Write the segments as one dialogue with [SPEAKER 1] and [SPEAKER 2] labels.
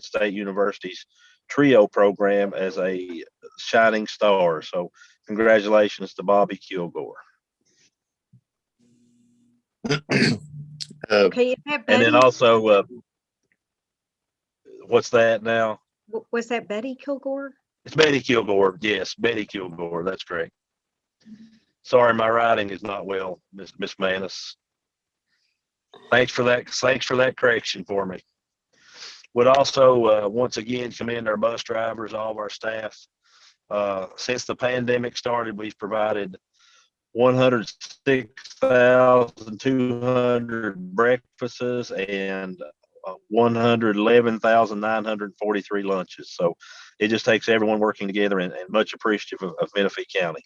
[SPEAKER 1] State University's TRIO program as a shining star. So congratulations to Bobby Kilgore.
[SPEAKER 2] Okay, is that
[SPEAKER 1] And then
[SPEAKER 2] Betty?
[SPEAKER 1] also, what's that now?
[SPEAKER 2] Was that Betty Kilgore?
[SPEAKER 1] It's Betty Kilgore. Yes, Betty Kilgore. That's correct. Sorry, my writing is not well, Miss Manis. Thanks for that. Thanks for that correction for me. Would also once again commend our bus drivers, all of our staff. Since the pandemic started, we've provided 106,200 breakfasts and 111,943 lunches. So it just takes everyone working together, and much appreciative of Menifee County.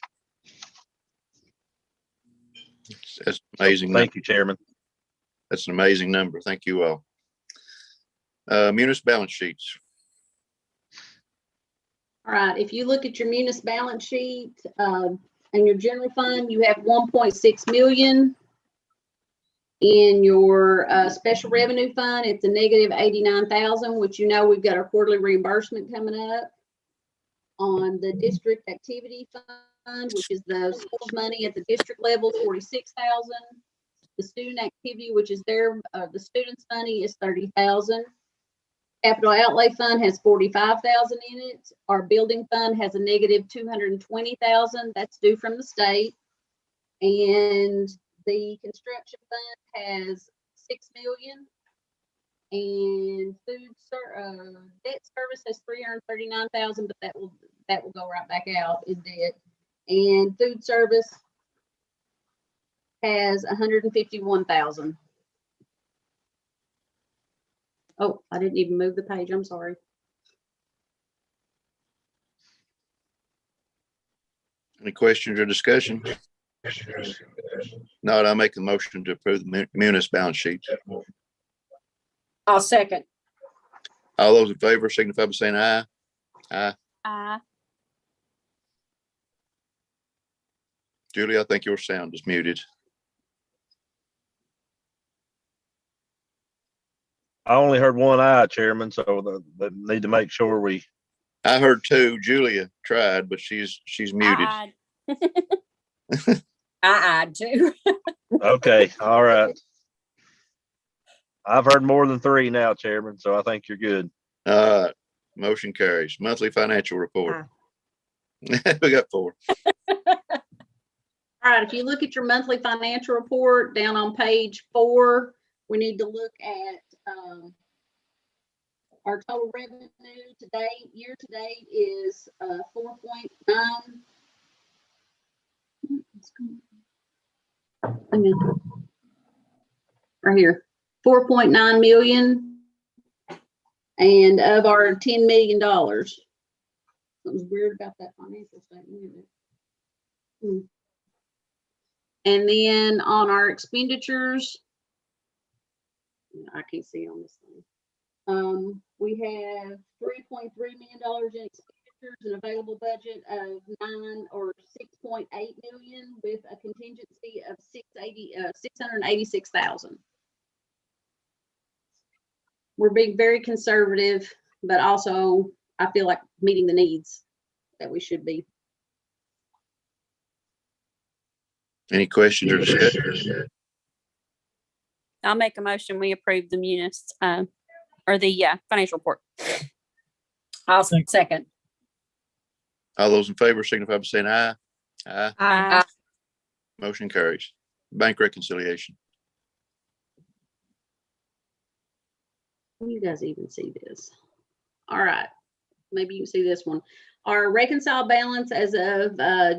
[SPEAKER 3] That's amazing.
[SPEAKER 1] So, thank you, Chairman.
[SPEAKER 3] That's an amazing number. Thank you all. Munis balance sheets.
[SPEAKER 4] All right, if you look at your Munis balance sheet, in your general fund, you have 1.6 million. In your special revenue fund, it's a negative 89,000, which you know we've got our quarterly reimbursement coming up. On the district activity fund, which is the schools money at the district level, 46,000. The student activity, which is the students' money, is 30,000. Capital outlay fund has 45,000 in it. Our building fund has a negative 220,000. That's due from the state. And the construction fund has 6 million. And debt service has 339,000, but that will go right back out in debt. And food service has 151,000. Oh, I didn't even move the page. I'm sorry.
[SPEAKER 3] Any questions or discussion? Not, I make a motion to approve the Munis balance sheet.
[SPEAKER 5] I'll second.
[SPEAKER 3] All those in favor signify by saying aye. Aye.
[SPEAKER 5] Aye.
[SPEAKER 3] Julie, I think your sound is muted.
[SPEAKER 1] I only heard one eye, Chairman, so they need to make sure we.
[SPEAKER 3] I heard two. Julia tried, but she's muted.
[SPEAKER 5] I too.
[SPEAKER 1] Okay, all right. I've heard more than three now, Chairman, so I think you're good.
[SPEAKER 3] Motion carries. Monthly financial report. We got four.
[SPEAKER 4] All right, if you look at your monthly financial report down on page 4, we need to look at our total revenue today, year to date is 4.9. Right here, 4.9 million, and of our $10 million. Something's weird about that financial statement, isn't it? And then on our expenditures, I can't see on this thing. We have $3.3 million in expenditures, an available budget of 6.8 million with a contingency of 686,000. We're being very conservative, but also I feel like meeting the needs that we should be.
[SPEAKER 3] Any questions or discussion?
[SPEAKER 6] I'll make a motion. We approve the Munis or the financial report.
[SPEAKER 5] I'll second.
[SPEAKER 3] All those in favor signify by saying aye. Aye.
[SPEAKER 5] Aye.
[SPEAKER 3] Motion carries. Bank reconciliation.
[SPEAKER 4] You guys even see this? All right, maybe you can see this one. Our reconciled balance as of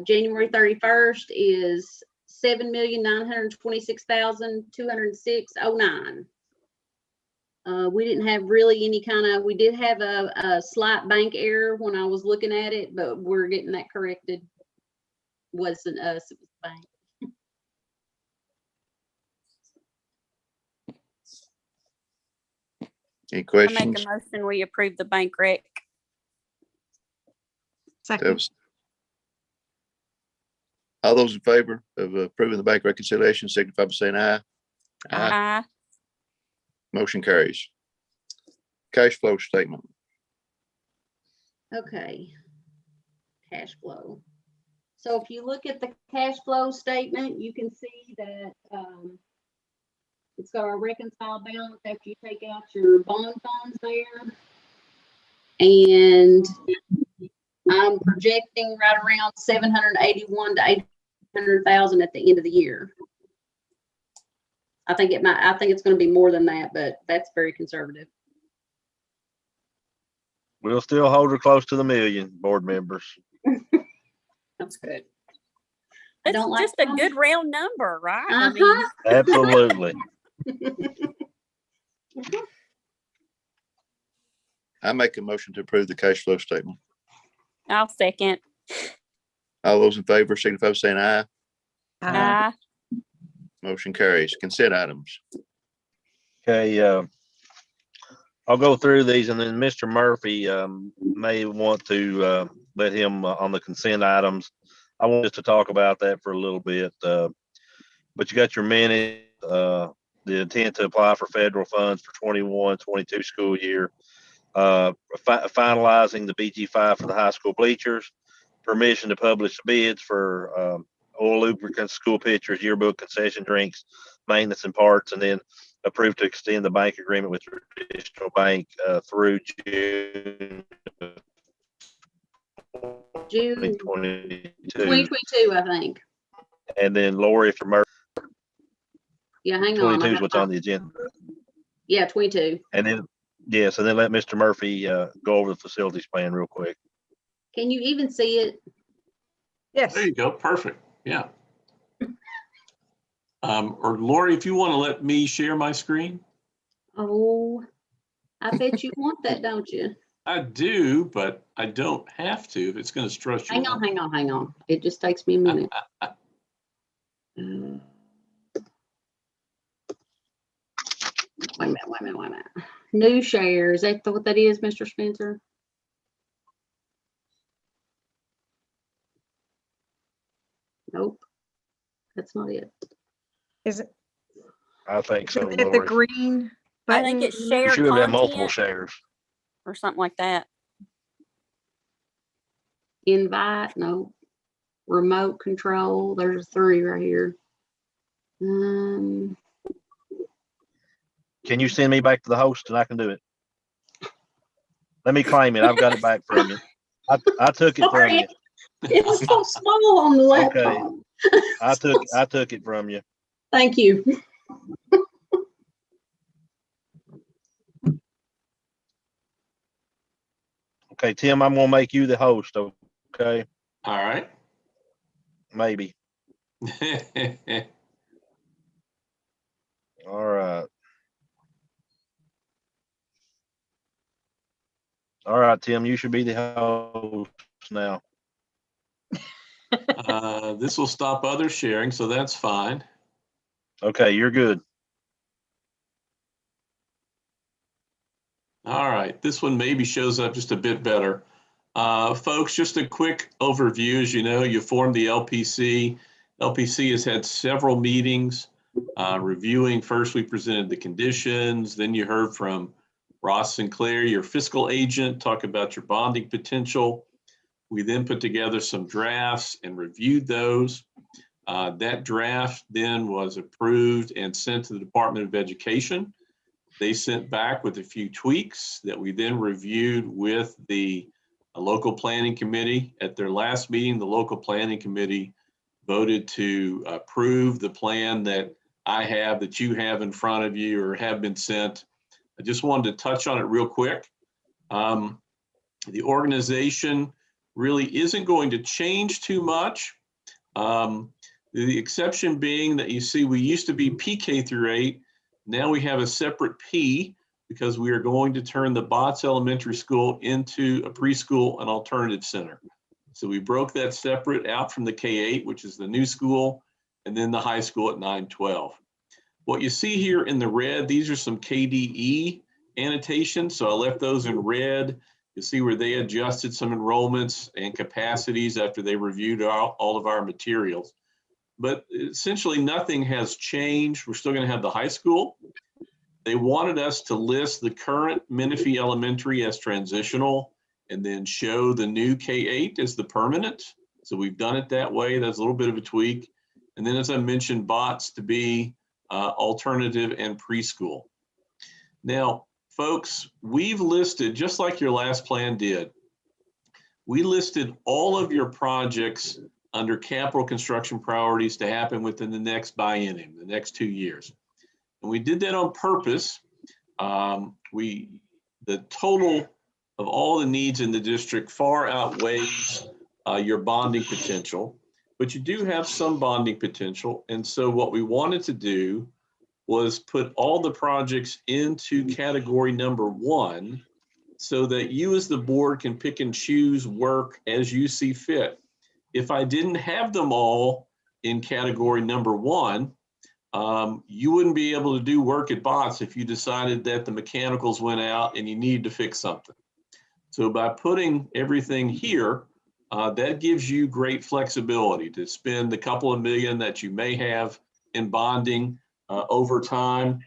[SPEAKER 4] January 31st is $7,926,206.09. We didn't have really any we did have a slight bank error when I was looking at it, but we're getting that corrected. Wasn't us, it was the bank.
[SPEAKER 3] Any
[SPEAKER 6] I
[SPEAKER 3] questions?
[SPEAKER 6] make a motion. We approve the bank rec.
[SPEAKER 2] Second.
[SPEAKER 3] All those in favor of approving the bank reconciliation signify by saying aye.
[SPEAKER 6] Aye.
[SPEAKER 3] Motion carries. cash flow statement.
[SPEAKER 4] Okay. Cash flow. So if you look at the cash flow statement, you can see that it's got a reconciled balance after you take out your bond funds there. And I'm projecting right around 781 to 800,000 at the end of the year. I think it's going to be more than that, but that's very conservative.
[SPEAKER 1] We'll still hold her close to the million, board members.
[SPEAKER 5] That's good.
[SPEAKER 6] It's
[SPEAKER 4] don't like
[SPEAKER 6] just a
[SPEAKER 4] numbers.
[SPEAKER 6] good round number, right? I mean,
[SPEAKER 4] Uh-huh.
[SPEAKER 1] Absolutely.
[SPEAKER 3] I make a motion to approve the cash flow statement.
[SPEAKER 6] I'll second.
[SPEAKER 3] All those in favor signify by saying aye.
[SPEAKER 6] Uh,
[SPEAKER 3] Motion carries. Consent items.
[SPEAKER 1] Okay, I'll go through these and then Mr. Murphy may want to let him on the consent items. I want us to talk about that for a little bit. But you got your minute, the intent to apply for federal funds for 21-22 school year. Finalizing the BG5 for the high school bleachers, permission to publish bids for oil lubricants, school pictures, yearbook, concession drinks, maintenance and parts, and then approved to extend the bank agreement with traditional bank through June
[SPEAKER 4] June
[SPEAKER 1] 2022.
[SPEAKER 4] 2022, I think.
[SPEAKER 1] And then Lori, if you're
[SPEAKER 4] Yeah, hang on.
[SPEAKER 1] 22 is what's on the agenda.
[SPEAKER 4] Yeah, 22.
[SPEAKER 1] And then, yes, and then let Mr. Murphy go over the facilities plan real quick.
[SPEAKER 4] Can you even see it?
[SPEAKER 2] Yes.
[SPEAKER 7] There you go. Perfect. Yeah. Or Lori, if you want to let me share my screen.
[SPEAKER 4] Oh, I bet you want that, don't you?
[SPEAKER 7] I do, but I don't have to if it's going to stress you out.
[SPEAKER 4] Hang on. It just takes me a minute. Wait a minute. New shares. Is that what that is, Mr. Spencer? Nope. That's not it.
[SPEAKER 2] Is it,
[SPEAKER 1] I think so,
[SPEAKER 2] is it the
[SPEAKER 1] Lori.
[SPEAKER 2] green
[SPEAKER 6] I
[SPEAKER 2] button?
[SPEAKER 6] think it's
[SPEAKER 1] You
[SPEAKER 6] shared
[SPEAKER 1] should have multiple
[SPEAKER 6] content
[SPEAKER 1] shares.
[SPEAKER 6] or something like that.
[SPEAKER 4] Invite? No. Remote control. There's 3 right here.
[SPEAKER 1] Can you send me back to the host and I can do it? Let me claim it. I've got it back from you. I took it from
[SPEAKER 4] Sorry.
[SPEAKER 1] you.
[SPEAKER 4] It's so small on the laptop.
[SPEAKER 1] I took it from you.
[SPEAKER 4] Thank you.
[SPEAKER 1] Okay, Tim, I'm gonna make you the host, okay?
[SPEAKER 7] All right.
[SPEAKER 1] Maybe. All right. All right, Tim, you should be the host now.
[SPEAKER 7] This will stop others sharing, so that's fine.
[SPEAKER 1] Okay, you're good.
[SPEAKER 7] All right, this one maybe shows up just a bit better. Folks, just a quick overview. As you know, you formed the LPC. LPC has had several meetings reviewing. First, we presented the conditions. Then you heard from Ross Sinclair, your fiscal agent, talk about your bonding potential. We then put together some drafts and reviewed those. That draft then was approved and sent to the Department of Education. They sent back with a few tweaks that we then reviewed with the local planning committee. At their last meeting, the local planning committee voted to approve the plan that I have, that you have in front of you or have been sent. I just wanted to touch on it real quick. The organization really isn't going to change too much. The exception being that you see we used to be PK through 8. Now we have a separate P because we are going to turn the Botts Elementary School into a preschool and alternative center. So we broke that separate out from the K-8, which is the new school, and then the high school at 9-12. What you see here in the red, these are some KDE annotations. So I left those in red. You'll see where they adjusted some enrollments and capacities after they reviewed all of our materials. But essentially nothing has changed. We're still going to have the high school. They wanted us to list the current Menifee Elementary as transitional and then show the new K-8 as the permanent. So we've done it that way. That's a little bit of a tweak. And then, as I mentioned, BOTS to be alternative and preschool. Now, folks, we've listed, just like your last plan did, we listed all of your projects under capital construction priorities to happen within the next biennium, the next 2 years. And we did that on purpose. The total of all the needs in the district far outweighs your bonding potential, but you do have some bonding potential. And so what we wanted to do was put all the projects into category number 1 so that you as the board can pick and choose work as you see fit. If I didn't have them all in category number 1, you wouldn't be able to do work at BOTS if you decided that the mechanicals went out and you needed to fix something. So by putting everything here, that gives you great flexibility to spend a couple of million that you may have in bonding over time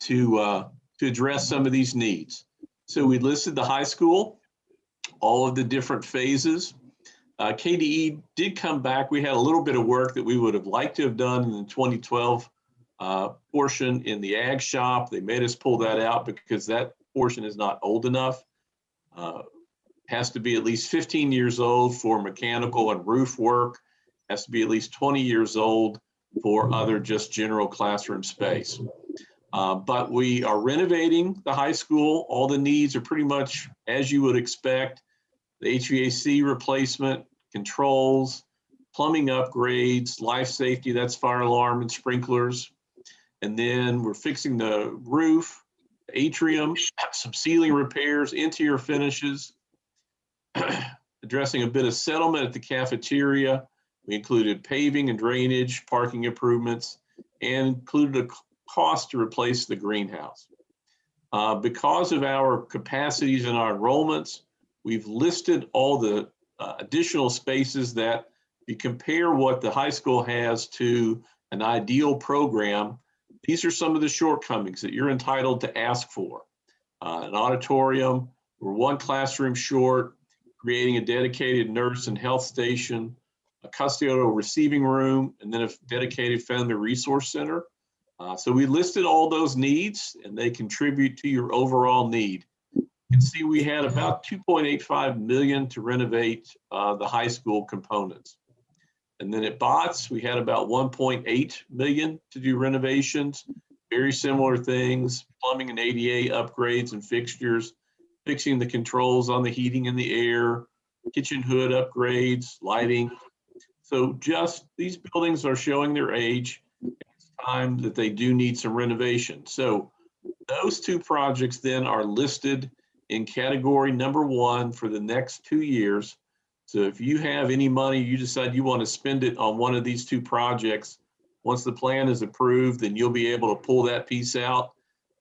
[SPEAKER 7] to address some of these needs. So we listed the high school, all of the different phases. KDE did come back. We had a little bit of work that we would have liked to have done in the 2012 portion in the ag shop. They made us pull that out because that portion is not old enough. Has to be at least 15 years old for mechanical and roof work. Has to be at least 20 years old for other just general classroom space. But we are renovating the high school. All the needs are pretty much as you would expect. The HVAC replacement, controls, plumbing upgrades, life safety, that's fire alarm and sprinklers. And then we're fixing the roof, atrium, some ceiling repairs, interior finishes, addressing a bit of settlement at the cafeteria. We included paving and drainage, parking improvements, and included a cost to replace the greenhouse. Because of our capacities and our enrollments, we've listed all the additional spaces that you compare what the high school has to an ideal program. These are some of the shortcomings that you're entitled to ask for. An auditorium, we're 1 classroom short, creating a dedicated nurse and health station, a custodial receiving room, and then a dedicated family resource center. So we listed all those needs and they contribute to your overall need. You can see we had about 2.85 million to renovate the high school components. And then at BOTS, we had about 1.8 million to do renovations, very similar things, plumbing and ADA upgrades and fixtures, fixing the controls on the heating and the air, kitchen hood upgrades, lighting. So just these buildings are showing their age. It's time that they do need some renovation. So those 2 projects then are listed in category number 1 for the next 2 years. So if you have any money, you decide you want to spend it on one of these 2 projects, once the plan is approved, then you'll be able to pull that piece out.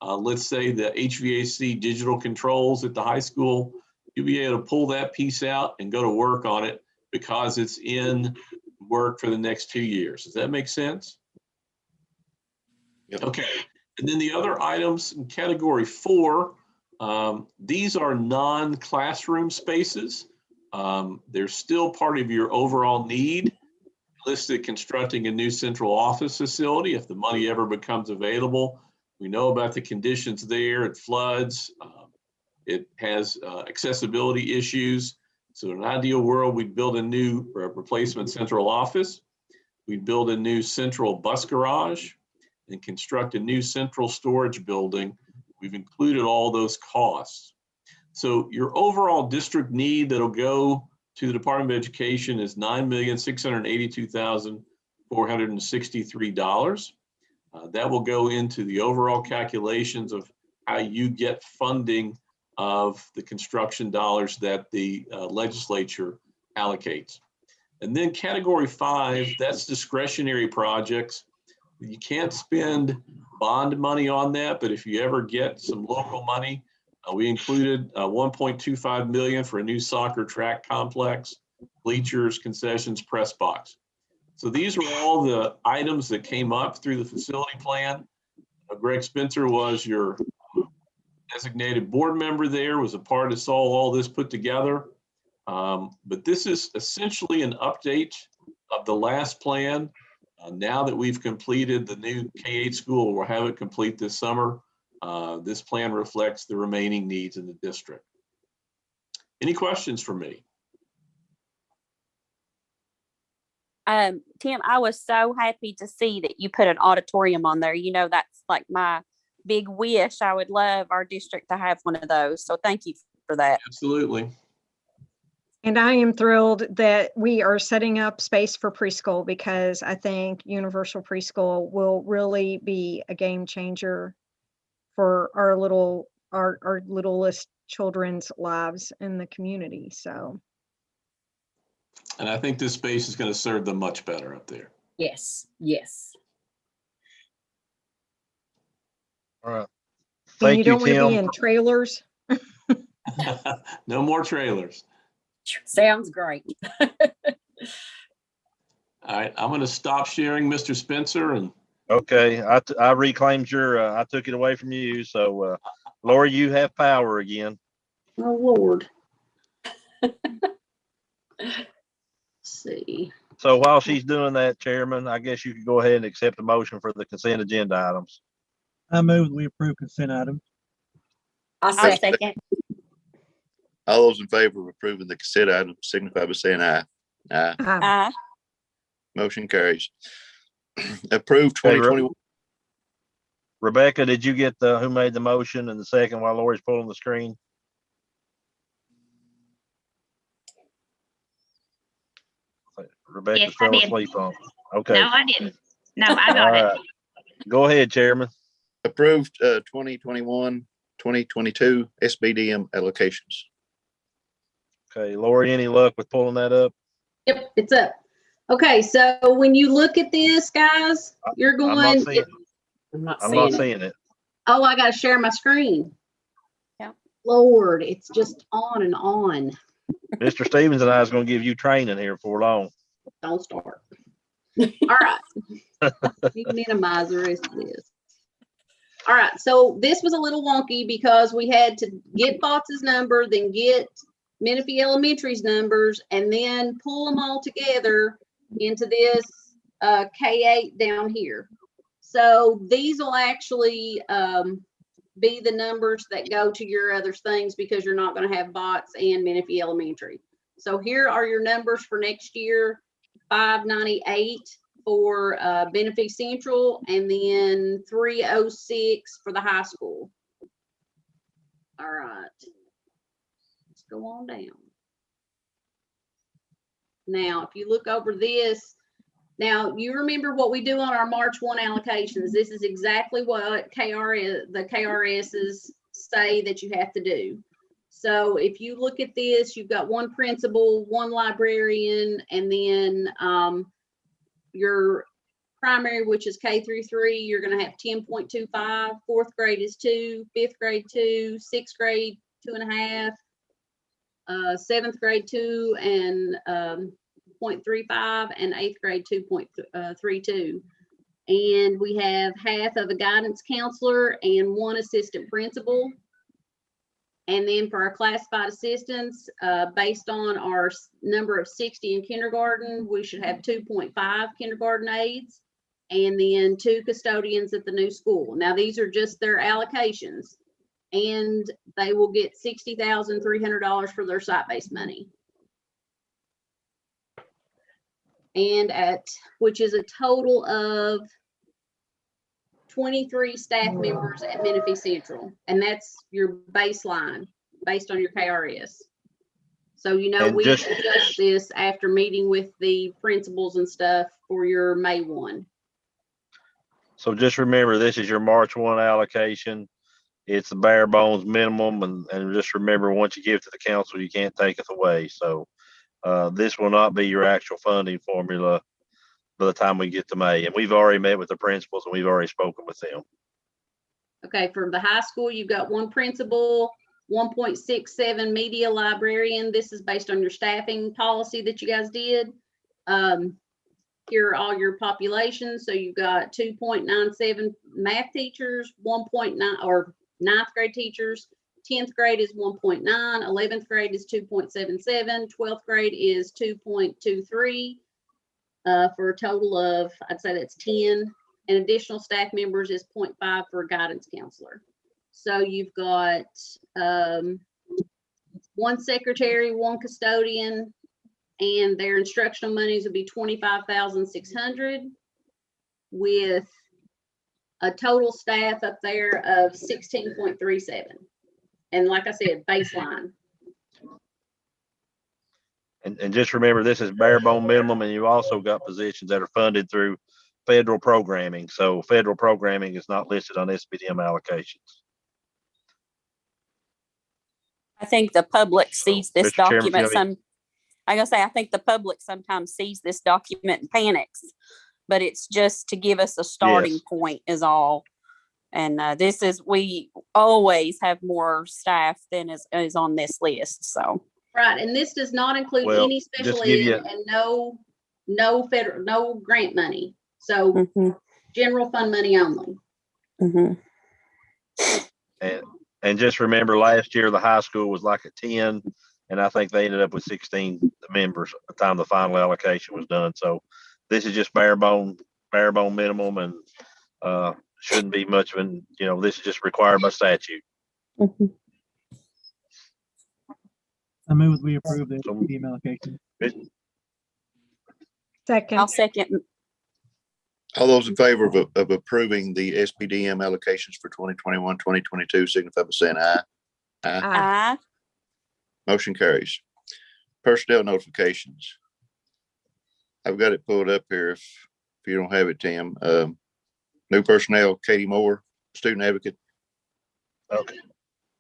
[SPEAKER 7] Let's say the HVAC digital controls at the high school, you'll be able to pull that piece out and go to work on it because it's in work for the next 2 years. Does that make sense?
[SPEAKER 3] Yep.
[SPEAKER 7] Okay. And then the other items in category 4, these are non-classroom spaces. They're still part of your overall need. Listed constructing a new central office facility if the money ever becomes available. We know about the conditions there. It floods. It has accessibility issues. So in an ideal world, we'd build a new replacement central office. We'd build a new central bus garage and construct a new central storage building. We've included all those costs. So your overall district need that'll go to the Department of Education is $9,682,463. That will go into the overall calculations of how you get funding of the construction dollars that the legislature allocates. And then category 5, that's discretionary projects. You can't spend bond money on that, but if you ever get some local money, we included 1.25 million for a new soccer track complex, bleachers, concessions, press box. So these were all the items that came up through the facility plan. Greg Spencer was your designated board member there, was a part of all this put together. But this is essentially an update of the last plan. Now that we've completed the new K-8 school, we'll have it complete this summer. This plan reflects the remaining needs in the district. Any questions for me?
[SPEAKER 6] Tim, I was so happy to see that you put an auditorium on there. You know, that's like my big wish. I would love our district to have one of those. So thank you for that.
[SPEAKER 7] Absolutely.
[SPEAKER 2] And I am thrilled that we are setting up space for preschool, because I think universal preschool will really be a game changer for our littlest children's lives in the community. So.
[SPEAKER 7] And I think this space is going to serve them much better up there.
[SPEAKER 5] Yes, yes.
[SPEAKER 1] All right.
[SPEAKER 2] And
[SPEAKER 1] Thank
[SPEAKER 2] you don't want to be
[SPEAKER 1] Tim.
[SPEAKER 2] in trailers.
[SPEAKER 7] No more trailers.
[SPEAKER 5] Sounds great.
[SPEAKER 7] All right, I'm going to stop sharing, Mr. Spencer, and
[SPEAKER 1] Okay, I reclaimed your, I took it away from you. So, Lori, you have power again.
[SPEAKER 4] Oh, Lord. Let's see.
[SPEAKER 1] So while she's doing that, Chairman, I guess you could go ahead and accept the motion for the consent agenda items.
[SPEAKER 8] I move we approve consent items.
[SPEAKER 5] I
[SPEAKER 6] I
[SPEAKER 5] say,
[SPEAKER 6] second.
[SPEAKER 3] All those in favor of approving the consent item signify by saying aye. Aye.
[SPEAKER 6] Aye.
[SPEAKER 3] Motion carries. Approved
[SPEAKER 1] Okay,
[SPEAKER 3] 2021.
[SPEAKER 1] Rebecca, did you get who made the motion and the second while Lori's pulling the screen? Rebecca
[SPEAKER 9] Yes, I
[SPEAKER 1] fell
[SPEAKER 9] did.
[SPEAKER 1] asleep on. Okay.
[SPEAKER 9] No, I didn't. No, I
[SPEAKER 1] All
[SPEAKER 9] got it.
[SPEAKER 1] right. Go ahead, Chairman.
[SPEAKER 3] Approved 2021, 2022 SBDM allocations.
[SPEAKER 1] Okay, Lori, any luck with pulling that up?
[SPEAKER 4] Yep, it's up. Okay, so when you look at this, guys, you're
[SPEAKER 1] I'm not
[SPEAKER 4] going,
[SPEAKER 1] seeing,
[SPEAKER 5] I'm not
[SPEAKER 1] I'm
[SPEAKER 5] seeing
[SPEAKER 1] not
[SPEAKER 5] it.
[SPEAKER 1] seeing it.
[SPEAKER 4] oh, I gotta share my screen.
[SPEAKER 6] Yep.
[SPEAKER 4] Lord, it's just on and on.
[SPEAKER 1] Mr. Stevens and I is going to give you training here before long.
[SPEAKER 4] Don't start. All right. Let me minimize the rest of this. All right, so this was a little wonky because we had to get Fox's number, then get Menifee Elementary's numbers, and then pull them all together into this K-8 down here. So these will actually be the numbers that go to your other things, because you're not going to have bots and Menifee Elementary. So here are your numbers for next year: 598 for Menifee Central, and then 306 for the high school. All right, let's go on down. Now, if you look over this, now you remember what we do on our March 1 allocations. This is exactly what the KRSs say that you have to do. So if you look at this, you've got one principal, one librarian, and then your primary, which is K through 3, you're going to have 10.25. Fourth grade is 2, fifth grade 2, sixth grade 2.5, seventh grade 2 and 0.35, and eighth grade 2.32. And we have half of a guidance counselor and one assistant principal. And then for our classified assistants, based on our number of 60 in kindergarten, we should have 2.5 kindergarten aides, and then 2 custodians at the new school. Now, these are just their allocations, and they will get $60,300 for their site-based money. And which is a total of 23 staff members at Menifee Central, and that's your baseline based on your KRS. So, you know,
[SPEAKER 1] And
[SPEAKER 4] we
[SPEAKER 1] just-
[SPEAKER 4] adjust this after meeting with the principals and stuff for your May 1.
[SPEAKER 1] So just remember, this is your March 1 allocation. It's the bare bones minimum. And just remember, once you give it to the council, you can't take it away. So this will not be your actual funding formula by the time we get to May. And we've already met with the principals and we've already spoken with them.
[SPEAKER 4] Okay, for the high school, you've got one principal, 1.67 media librarian. This is based on your staffing policy that you guys did. here are all your populations. So you've got 2.97 math teachers, 1.9 or ninth grade teachers. 10th grade is 1.9, 11th grade is 2.77, 12th grade is 2.23, for a total of, I'd say that's 10. And additional staff members is 0.5 for a guidance counselor. So you've got one secretary, one custodian, and their instructional monies would be 25,600 with a total staff up there of 16.37. And like I said, baseline.
[SPEAKER 1] And just remember, this is bare bone minimum, and you also got positions that are funded through federal programming. So federal programming is not listed on SPDM allocations.
[SPEAKER 6] I think the public sees this
[SPEAKER 1] Mr. Chairman,
[SPEAKER 6] document.
[SPEAKER 1] if you have
[SPEAKER 6] I think the public sometimes sees this document and panics, but it's just to give us a starting point is all. And we always have more staff than is on this list. So.
[SPEAKER 4] Right, and this does not include
[SPEAKER 1] Well,
[SPEAKER 4] any special
[SPEAKER 1] just to give
[SPEAKER 4] ed and no federal, no grant money. So
[SPEAKER 6] Mhm.
[SPEAKER 4] general fund money only.
[SPEAKER 6] Mhm.
[SPEAKER 1] And just remember, last year the high school was like a 10, and I think they ended up with 16 members at the time the final allocation was done. So this is just bare bone minimum, and shouldn't be much of an, this is just required by statute.
[SPEAKER 6] Mhm.
[SPEAKER 8] I move we approve the SPDM allocation.
[SPEAKER 2] Second.
[SPEAKER 6] I'll second.
[SPEAKER 3] All those in favor of approving the SPDM allocations for 2021, 2022, signify by saying aye. Aye.
[SPEAKER 6] Aye.
[SPEAKER 3] Motion carries. Personnel notifications. I've got it pulled up here if you don't have it, Tim. New personnel, Katie Moore, student advocate.
[SPEAKER 1] Okay.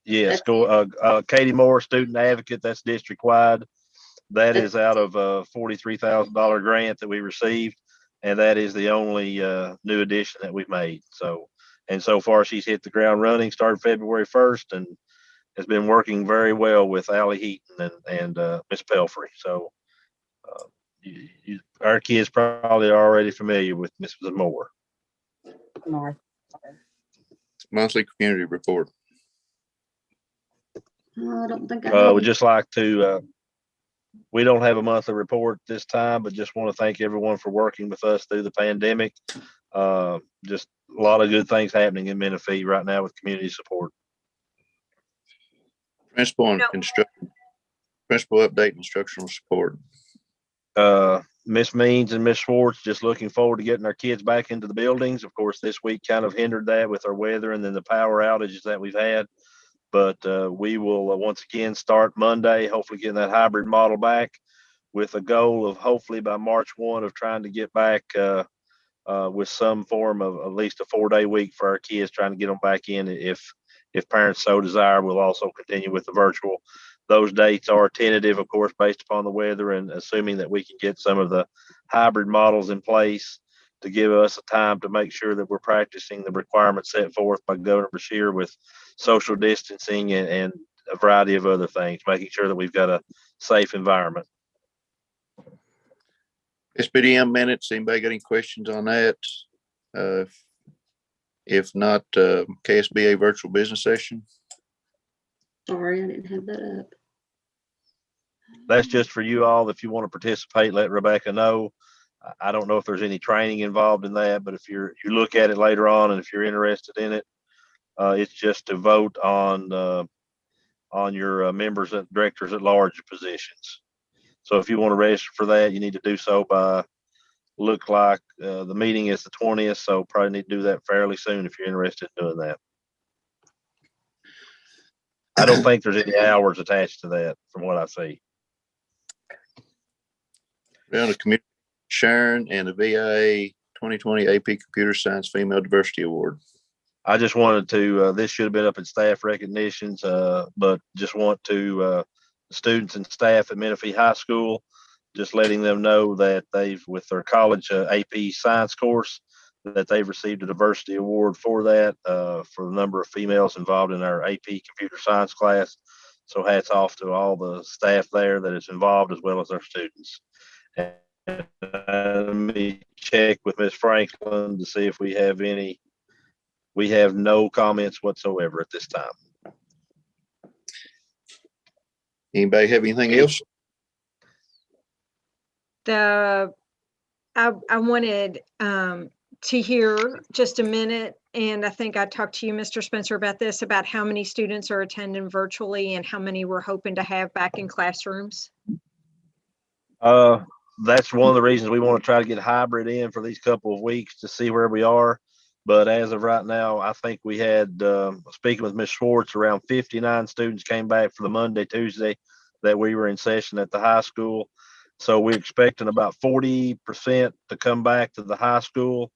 [SPEAKER 1] Yes, go, Katie Moore, student advocate, that's district wide. That is out of a $43,000 grant that we received. And that is the only new addition that we've made. So far she's hit the ground running, started February 1st, and has been working very well with Allie Heaton and Miss Pelfrey. So our kids probably are already familiar with Mrs. Moore.
[SPEAKER 3] Monthly community report.
[SPEAKER 4] I don't think I
[SPEAKER 1] Would just like to, we don't have a monthly report this time, but just want to thank everyone for working with us through the pandemic. Just a lot of good things happening in Menifee right now with community support.
[SPEAKER 3] Principal and instruction. Principal update and instructional support.
[SPEAKER 1] Miss Means and Miss Schwartz just looking forward to getting our kids back into the buildings. Of course, this week kind of hindered that with our weather and then the power outages that we've had. But we will once again start Monday, hopefully getting that hybrid model back with a goal of hopefully by March 1 of trying to get back with some form of at least a 4-day week for our kids, trying to get them back in. If parents so desire, we'll also continue with the virtual. Those dates are tentative, of course, based upon the weather and assuming that we can get some of the hybrid models in place to give us a time to make sure that we're practicing the requirements set forth by Governor Beshear with social distancing and a variety of other things, making sure that we've got a safe environment.
[SPEAKER 3] SPDM minutes, anybody got any questions on that? If not, KSBA virtual business session.
[SPEAKER 4] Sorry, I didn't have that up.
[SPEAKER 1] That's just for you all. If you want to participate, let Rebecca know. I don't know if there's any training involved in that, but if you look at it later on and if you're interested in it, it's just to vote on your members and directors at large positions. So if you want to register for that, you need to do so by the meeting is the 20th. So probably need to do that fairly soon if you're interested in doing that. I don't think there's any hours attached to that from what I see.
[SPEAKER 3] Round of community Sharon and the VIA 2020 AP Computer Science Female Diversity Award.
[SPEAKER 1] I just wanted to, this should have been up in staff recognitions, but just want to, students and staff at Menifee High School, just letting them know that with their college AP science course, that they've received a diversity award for that, for the number of females involved in our AP computer science class. So hats off to all the staff there that is involved as well as our students. Let me check with Ms. Franklin to see if we have any. We have no comments whatsoever at this time.
[SPEAKER 3] Anybody have anything else?
[SPEAKER 2] I wanted to hear just a minute, and I think I talked to you, Mr. Spencer, about this, about how many students are attending virtually and how many we're hoping to have back in classrooms.
[SPEAKER 1] That's one of the reasons we want to try to get hybrid in for these couple of weeks to see where we are. But as of right now, I think we had, speaking with Ms. Schwartz, around 59 students came back for the Monday, Tuesday that we were in session at the high school. So we're expecting about 40% to come back to the high school.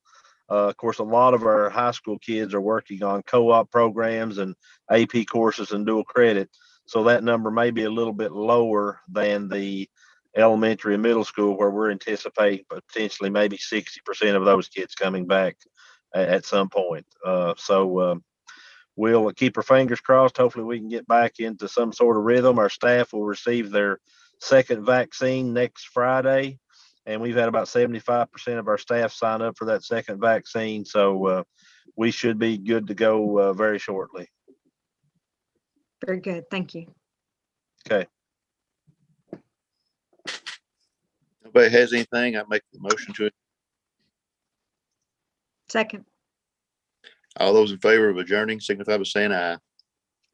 [SPEAKER 1] Of course, a lot of our high school kids are working on co-op programs and AP courses and dual credit. So that number may be a little bit lower than the elementary and middle school, where we're anticipating potentially maybe 60% of those kids coming back at some point. We'll keep our fingers crossed. Hopefully we can get back into some sort of rhythm. Our staff will receive their second vaccine next Friday, and we've had about 75% of our staff sign up for that second vaccine. So we should be good to go very shortly.
[SPEAKER 2] Very good. Thank you.
[SPEAKER 1] Okay.
[SPEAKER 3] Nobody has anything? I make the motion to it.
[SPEAKER 2] Second.
[SPEAKER 3] All those in favor of adjourning signify by saying aye.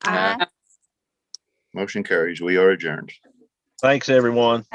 [SPEAKER 2] Aye.
[SPEAKER 3] Motion carries. We are adjourned.
[SPEAKER 1] Thanks, everyone.